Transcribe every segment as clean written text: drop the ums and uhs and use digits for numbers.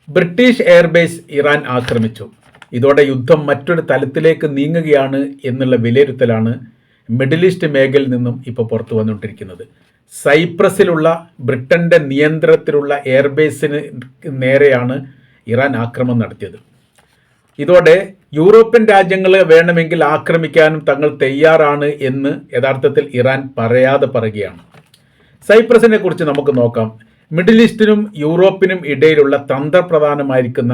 British airbase Iran ആക്രമിച്ചു. ഇതോടെ യുദ്ധം മറ്റൊരു തലത്തിലേക്ക് നീങ്ങുകയാണ് എന്നുള്ള വിലയിരുത്തലാണ് മിഡിൽ ഈസ്റ്റ് മേഖലയിൽ നിന്നും ഇപ്പോൾ പുറത്തു വന്നുകൊണ്ടിരിക്കുന്നത്. സൈപ്രസിലുള്ള ബ്രിട്ടൻ്റെ നിയന്ത്രണത്തിലുള്ള എയർബേസിന് നേരെയാണ് ഇറാൻ ആക്രമണം നടത്തിയത്. ഇതോടെ യൂറോപ്യൻ രാജ്യങ്ങളെ വേണമെങ്കിൽ ആക്രമിക്കാനും തങ്ങൾ തയ്യാറാണ് എന്ന് യഥാർത്ഥത്തിൽ ഇറാൻ പറയാതെ പറയുകയാണ്. സൈപ്രസിനെ കുറിച്ച് നമുക്ക് നോക്കാം. മിഡിൽ ഈസ്റ്റിനും യൂറോപ്പിനും ഇടയിലുള്ള തന്ത്രപ്രധാനമായിരിക്കുന്ന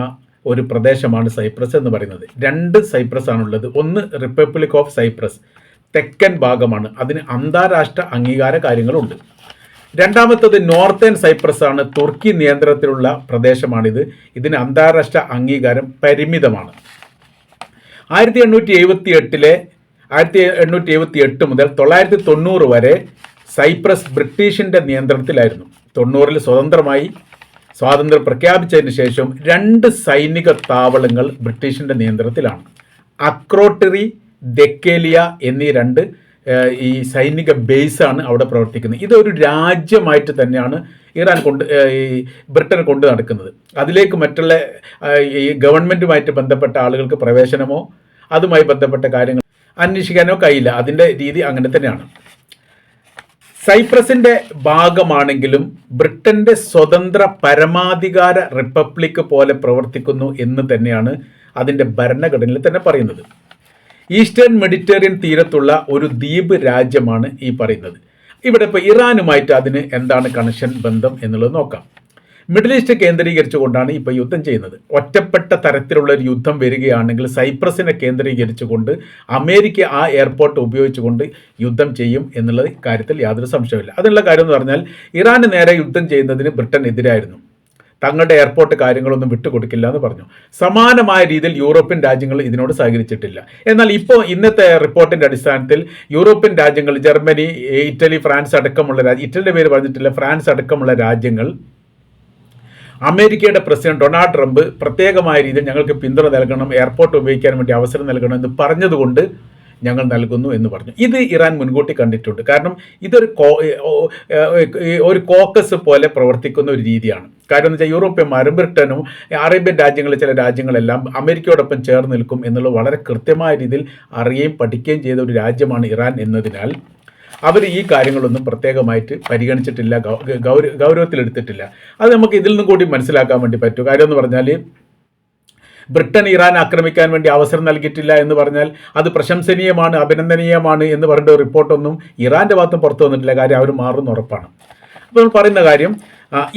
ഒരു പ്രദേശമാണ് സൈപ്രസ് എന്ന് പറയുന്നത്. 2 സൈപ്രസ് ആണുള്ളത്. ഒന്ന് റിപ്പബ്ലിക് ഓഫ് സൈപ്രസ്, തെക്കൻ ഭാഗമാണ്. അതിന് അന്താരാഷ്ട്ര അംഗീകാര കാര്യങ്ങളുണ്ട്. രണ്ടാമത്തത് നോർത്തേൺ സൈപ്രസ് ആണ്. തുർക്കി നിയന്ത്രണത്തിലുള്ള പ്രദേശമാണിത്. ഇതിന് അന്താരാഷ്ട്ര അംഗീകാരം പരിമിതമാണ്. 1878 മുതൽ 1990 വരെ സൈപ്രസ് ബ്രിട്ടീഷിൻ്റെ നിയന്ത്രണത്തിലായിരുന്നു. 90-ൽ സ്വാതന്ത്ര്യം പ്രഖ്യാപിച്ചതിന് ശേഷം 2 സൈനിക താവളങ്ങൾ ബ്രിട്ടീഷിൻ്റെ നിയന്ത്രണത്തിലാണ്. അക്രോട്ടിറി, ദെക്കേലിയ എന്നീ 2 ഈ സൈനിക ബേസാണ് അവിടെ പ്രവർത്തിക്കുന്നത്. ഇതൊരു രാജ്യമായിട്ട് തന്നെയാണ് ബ്രിട്ടൻ കൊണ്ട് നടക്കുന്നത്. അതിലേക്ക് മറ്റുള്ള ഈ ഗവൺമെൻറ്റുമായിട്ട് ബന്ധപ്പെട്ട ആളുകൾക്ക് പ്രവേശനമോ അതുമായി ബന്ധപ്പെട്ട കാര്യങ്ങൾ അന്വേഷിക്കാനോ കഴിയില്ല. അതിൻ്റെ രീതി അങ്ങനെ തന്നെയാണ്. സൈപ്രസിൻ്റെ ഭാഗമാണെങ്കിലും ബ്രിട്ടൻ്റെ സ്വതന്ത്ര പരമാധികാര റിപ്പബ്ലിക് പോലെ പ്രവർത്തിക്കുന്നു എന്ന് തന്നെയാണ് അതിൻ്റെ ഭരണഘടനയിൽ തന്നെ പറയുന്നത്. ഈസ്റ്റേൺ മെഡിറ്ററേനിയൻ തീരത്തുള്ള ഒരു ദ്വീപ് രാജ്യമാണ് ഈ പറയുന്നത്. ഇവിടെ ഇപ്പോൾ ഇറാനുമായിട്ട് അതിന് എന്താണ് കണക്ഷൻ, ബന്ധം എന്നുള്ളത് നോക്കാം. മിഡിൽ ഈസ്റ്റ് കേന്ദ്രീകരിച്ചുകൊണ്ടാണ് ഇപ്പോൾ യുദ്ധം ചെയ്യുന്നത്. ഒറ്റപ്പെട്ട തരത്തിലുള്ള ഒരു യുദ്ധം വരികയാണെങ്കിൽ സൈപ്രസിനെ കേന്ദ്രീകരിച്ചുകൊണ്ട് അമേരിക്ക ആ എയർപോർട്ട് ഉപയോഗിച്ചുകൊണ്ട് യുദ്ധം ചെയ്യും എന്നുള്ള കാര്യത്തിൽ യാതൊരു സംശയമില്ല. അതിനുള്ള കാര്യം എന്ന് പറഞ്ഞാൽ ഇറാന് നേരെ യുദ്ധം ചെയ്യുന്നതിന് ബ്രിട്ടൻ എതിരായിരുന്നു. തങ്ങളുടെ എയർപോർട്ട് കാര്യങ്ങളൊന്നും വിട്ടുകൊടുക്കില്ല എന്ന് പറഞ്ഞു. സമാനമായ രീതിയിൽ യൂറോപ്യൻ രാജ്യങ്ങൾ ഇതിനോട് സഹകരിച്ചിട്ടില്ല. എന്നാൽ ഇപ്പോൾ ഇന്നത്തെ റിപ്പോർട്ടിൻ്റെ അടിസ്ഥാനത്തിൽ യൂറോപ്യൻ രാജ്യങ്ങൾ, ജർമ്മനി, ഇറ്റലി, ഫ്രാൻസ് അടക്കമുള്ള ഇറ്റലിയുടെ പേര് പറഞ്ഞിട്ടില്ല, ഫ്രാൻസ് അടക്കമുള്ള രാജ്യങ്ങൾ അമേരിക്കയുടെ പ്രസിഡന്റ് ഡൊണാൾഡ് ട്രംപ് പ്രത്യേകമായ രീതിയിൽ ഞങ്ങൾക്ക് പിന്തുണ നൽകണം, എയർപോർട്ട് ഉപയോഗിക്കാൻ വേണ്ടി അവസരം നൽകണം എന്ന് പറഞ്ഞതുകൊണ്ട് ഞങ്ങൾ നൽകുന്നു എന്ന് പറഞ്ഞു. ഇത് ഇറാൻ മുൻകൂട്ടി കണ്ടിട്ടുണ്ട്. കാരണം ഇതൊരു കോക്കസ് പോലെ പ്രവർത്തിക്കുന്ന ഒരു രീതിയാണ്. കാര്യം എന്ന് വെച്ചാൽ യൂറോപ്യന്മാരും ബ്രിട്ടനും അറേബ്യൻ രാജ്യങ്ങളിലെ ചില രാജ്യങ്ങളെല്ലാം അമേരിക്കയോടൊപ്പം ചേർന്ന് നിൽക്കും എന്നുള്ളത് വളരെ കൃത്യമായ രീതിയിൽ അറിയുകയും പഠിക്കുകയും ചെയ്ത ഒരു രാജ്യമാണ് ഇറാൻ എന്നതിനാൽ അവർ ഈ കാര്യങ്ങളൊന്നും പ്രത്യേകമായിട്ട് പരിഗണിച്ചിട്ടില്ല, ഗൗരവത്തിലെടുത്തിട്ടില്ല. അത് നമുക്ക് ഇതിൽ നിന്നും കൂടി മനസ്സിലാക്കാൻ വേണ്ടി പറ്റും. കാര്യം എന്ന് പറഞ്ഞാൽ ബ്രിട്ടൻ ഇറാൻ ആക്രമിക്കാൻ വേണ്ടി അവസരം നൽകിയിട്ടില്ല എന്ന് പറഞ്ഞാൽ അത് പ്രശംസനീയമാണ്, അഭിനന്ദനീയമാണ് എന്ന് പറഞ്ഞ റിപ്പോർട്ടൊന്നും ഇറാൻ്റെ ഭാഗത്തും പുറത്തു വന്നിട്ടില്ല. കാര്യം അവർ മാറുന്ന ഉറപ്പാണ്. അപ്പോൾ നമ്മൾ പറയുന്ന കാര്യം,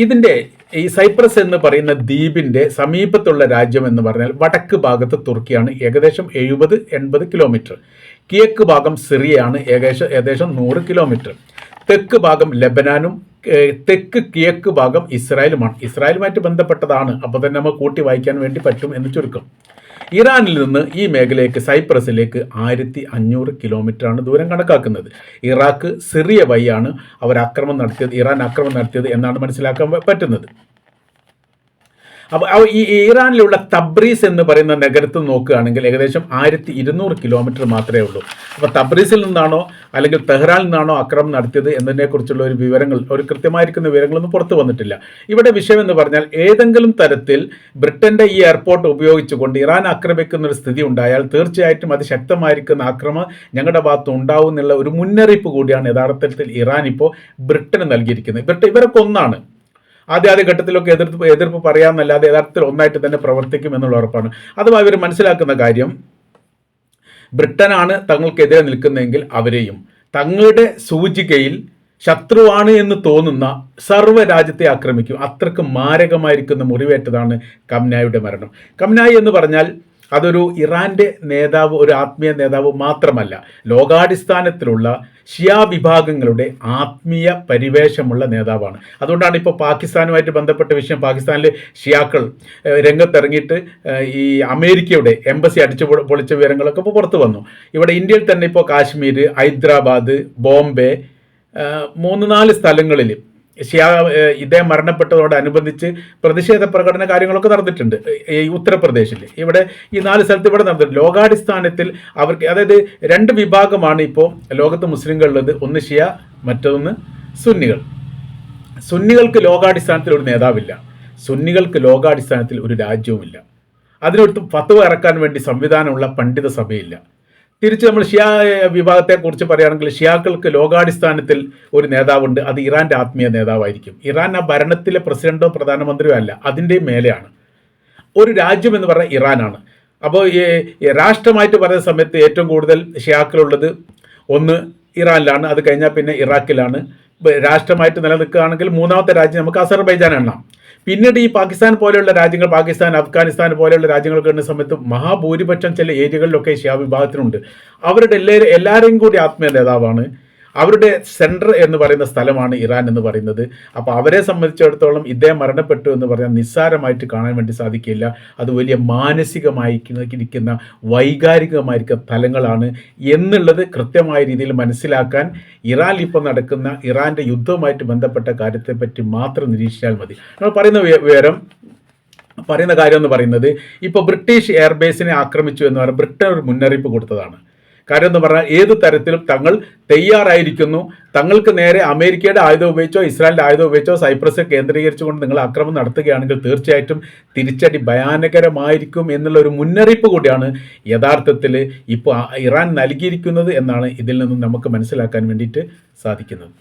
ഇതിൻ്റെ ഈ സൈപ്രസ് എന്ന് പറയുന്ന ദ്വീപിൻ്റെ സമീപത്തുള്ള രാജ്യം എന്ന് പറഞ്ഞാൽ വടക്ക് ഭാഗത്ത് തുർക്കിയാണ്, ഏകദേശം 70-80 കിലോമീറ്റർ. കിഴക്ക് ഭാഗം സിറിയയാണ്, ഏകദേശം 100 കിലോമീറ്റർ. തെക്ക് ഭാഗം ലെബനാനും തെക്ക് കിഴക്ക് ഭാഗം ഇസ്രായേലുമാണ്. ഇസ്രായേലുമായിട്ട് ബന്ധപ്പെട്ടതാണ്. അപ്പോൾ തന്നെ നമ്മൾ കൂട്ടി വായിക്കാൻ വേണ്ടി പറ്റും എന്ന് ചുരുക്കം. ഇറാനിൽ നിന്ന് ഈ മേഖലയ്ക്ക്, സൈപ്രസിലേക്ക് 1500 കിലോമീറ്ററാണ് ദൂരം കണക്കാക്കുന്നത്. ഇറാഖ്, സിറിയ വഴിയാണ് ഇറാൻ ആക്രമണം നടത്തിയത് എന്നാണ് മനസ്സിലാക്കാൻ പറ്റുന്നത്. അപ്പോൾ ഈ ഇറാനിലുള്ള തബ്രീസ് എന്ന് പറയുന്ന നഗരത്തിൽ നോക്കുകയാണെങ്കിൽ ഏകദേശം 1200 കിലോമീറ്റർ മാത്രമേ ഉള്ളൂ. അപ്പോൾ തബ്രീസിൽ നിന്നാണോ അല്ലെങ്കിൽ തെഹ്റാനിൽ നിന്നാണോ ആക്രമണം നടത്തിയത് എന്നതിനെക്കുറിച്ചുള്ള ഒരു കൃത്യമായിരിക്കുന്ന വിവരങ്ങളൊന്നും പുറത്തു വന്നിട്ടില്ല. ഇവിടെ വിഷയം എന്ന് പറഞ്ഞാൽ ഏതെങ്കിലും തരത്തിൽ ബ്രിട്ടൻ്റെ ഈ എയർപോർട്ട് ഉപയോഗിച്ചുകൊണ്ട് ഇറാൻ ആക്രമിക്കുന്ന ഒരു സ്ഥിതി ഉണ്ടായാൽ തീർച്ചയായിട്ടും അത് ശക്തമായിരിക്കുന്ന ആക്രമണം ഞങ്ങളുടെ ഭാഗത്ത് ഉണ്ടാവും എന്നുള്ള ഒരു മുന്നറിയിപ്പ് കൂടിയാണ് യഥാർത്ഥത്തിൽ ഇറാൻ ഇപ്പോൾ ബ്രിട്ടന് നൽകിയിരിക്കുന്നത്. ഇവരൊക്കെ ഒന്നാണ്. ആദ്യ ഘട്ടത്തിലൊക്കെ എതിർപ്പ് പറയാമെന്നല്ലാതെ യഥാർത്ഥത്തിൽ ഒന്നായിട്ട് തന്നെ പ്രവർത്തിക്കും എന്നുള്ള ഉറപ്പാണ്. അഥവാ ഇവർ മനസ്സിലാക്കുന്ന കാര്യം, ബ്രിട്ടനാണ് തങ്ങൾക്കെതിരെ നിൽക്കുന്നതെങ്കിൽ അവരെയും തങ്ങളുടെ സൂചികയിൽ ശത്രുവാണ് എന്ന് തോന്നുന്ന സർവ്വരാജ്യത്തെ ആക്രമിക്കും. അത്രക്ക് മാരകമായിരിക്കുന്ന മുറിവേറ്റതാണ് ഖംനായിയുടെ മരണം. ഖംനായി എന്ന് പറഞ്ഞാൽ അതൊരു ഇറാൻ്റെ നേതാവ്, ഒരു ആത്മീയ നേതാവ് മാത്രമല്ല, ലോകാടിസ്ഥാനത്തിലുള്ള ഷിയ വിഭാഗങ്ങളുടെ ആത്മീയ പരിവേഷമുള്ള നേതാവാണ്. അതുകൊണ്ടാണ് ഇപ്പോൾ പാകിസ്ഥാനുമായിട്ട് ബന്ധപ്പെട്ട വിഷയം, പാകിസ്ഥാനിൽ ഷിയാക്കൾ രംഗത്തിറങ്ങിയിട്ട് ഈ അമേരിക്കയുടെ എംബസി അടിച്ചു പൊളിച്ച വിവരങ്ങളൊക്കെ ഇപ്പോൾ പുറത്തു വന്നു. ഇവിടെ ഇന്ത്യയിൽ തന്നെ ഇപ്പോൾ കാശ്മീർ, ഹൈദരാബാദ്, ബോംബെ, 3-4 സ്ഥലങ്ങളിൽ ഇദ്ദേഹം മരണപ്പെട്ടതോടനുബന്ധിച്ച് പ്രതിഷേധ പ്രകടന കാര്യങ്ങളൊക്കെ നടന്നിട്ടുണ്ട്. ഈ ഉത്തർപ്രദേശിൽ ഇവിടെ ഈ 4 സ്ഥലത്ത് ഇവിടെ നടന്നിട്ടുണ്ട്. ലോകാടിസ്ഥാനത്തിൽ അവർക്ക്, അതായത് 2 വിഭാഗമാണ് ഇപ്പോൾ ലോകത്ത് മുസ്ലിങ്ങളുള്ളത്. ഒന്ന് ഷിയ, മറ്റൊന്ന് സുന്നികൾ. സുന്നികൾക്ക് ലോകാടിസ്ഥാനത്തിൽ ഒരു നേതാവില്ല. സുന്നികൾക്ക് ലോകാടിസ്ഥാനത്തിൽ ഒരു രാജ്യവുമില്ല. അതിനൊരു ഫത്വ ഇറക്കാൻ വേണ്ടി സംവിധാനമുള്ള പണ്ഡിത സഭയില്ല. തിരിച്ച് നമ്മൾ ഷിയ വിഭാഗത്തെക്കുറിച്ച് പറയുകയാണെങ്കിൽ ഷിയാക്കൾക്ക് ലോകാടിസ്ഥാനത്തിൽ ഒരു നേതാവുണ്ട്. അത് ഇറാൻ്റെ ആത്മീയ നേതാവായിരിക്കും. ഇറാൻ ആ ഭരണത്തിലെ പ്രസിഡന്റോ പ്രധാനമന്ത്രിയോ അല്ല, അതിൻ്റെയും മേലെയാണ്. ഒരു രാജ്യം എന്ന് പറഞ്ഞാൽ ഇറാനാണ്. അപ്പോൾ ഈ രാഷ്ട്രമായിട്ട് പറയുന്ന സമയത്ത് ഏറ്റവും കൂടുതൽ ഷിയാക്കളുള്ളത് ഒന്ന് ഇറാനിലാണ്, അത് കഴിഞ്ഞാൽ പിന്നെ ഇറാഖിലാണ്. രാഷ്ട്രമായിട്ട് നിലനിൽക്കുകയാണെങ്കിൽ മൂന്നാമത്തെ രാജ്യം നമുക്ക് അസർബൈജാൻ എണ്ണാം. പിന്നീട് ഈ പാകിസ്ഥാൻ പോലെയുള്ള രാജ്യങ്ങൾ, പാകിസ്ഥാൻ, അഫ്ഗാനിസ്ഥാൻ പോലെയുള്ള രാജ്യങ്ങൾക്ക് എണ്ണുന്ന സമയത്ത് മഹാഭൂരിപക്ഷം ചില ഏരിയകളിലൊക്കെ ഷിയ വിഭാഗത്തിനുണ്ട്. അവരുടെ എല്ലാവരെയും കൂടി ആത്മീയ നേതാവാണ്. അവരുടെ സെൻറ്റർ എന്ന് പറയുന്ന സ്ഥലമാണ് ഇറാൻ എന്ന് പറയുന്നത്. അപ്പോൾ അവരെ സംബന്ധിച്ചിടത്തോളം ഇദ്ദേഹം മരണപ്പെട്ടു എന്ന് പറഞ്ഞാൽ നിസ്സാരമായിട്ട് കാണാൻ വേണ്ടി സാധിക്കില്ല. അത് വലിയ മാനസികമായിരിക്കുന്ന വൈകാരികമായിരിക്കുന്ന തലങ്ങളാണ് എന്നുള്ളത് കൃത്യമായ രീതിയിൽ മനസ്സിലാക്കാൻ ഇറാനിൽ ഇപ്പോൾ നടക്കുന്ന ഇറാൻ്റെ യുദ്ധവുമായിട്ട് ബന്ധപ്പെട്ട കാര്യത്തെപ്പറ്റി മാത്രം നിരീക്ഷിച്ചാൽ മതി. നമ്മൾ പറയുന്ന കാര്യം എന്ന് പറയുന്നത്, ഇപ്പോൾ ബ്രിട്ടീഷ് എയർബേസിനെ ആക്രമിച്ചു എന്ന് പറഞ്ഞാൽ ബ്രിട്ടൻ ഒരു മുന്നറിയിപ്പ് കൊടുത്തതാണ്. കാര്യം എന്ന് പറഞ്ഞാൽ ഏത് തരത്തിലും തങ്ങൾ തയ്യാറായിരിക്കുന്നു, തങ്ങൾക്ക് നേരെ അമേരിക്കയുടെ ആയുധം ഉപയോഗിച്ചോ ഇസ്രായേലിൻ്റെ ആയുധം ഉപയോഗിച്ചോ സൈപ്രസ് കേന്ദ്രീകരിച്ചുകൊണ്ട് നിങ്ങൾ ആക്രമണം നടത്തുകയാണെങ്കിൽ തീർച്ചയായിട്ടും തിരിച്ചടി ഭയാനകരമായിരിക്കും എന്നുള്ള ഒരു മുന്നറിയിപ്പ് കൂടിയാണ് യഥാർത്ഥത്തിൽ ഇപ്പോൾ ഇറാൻ നൽകിയിരിക്കുന്നത് എന്നാണ് ഇതിൽ നിന്നും നമുക്ക് മനസ്സിലാക്കാൻ വേണ്ടിയിട്ട് സാധിക്കുന്നത്.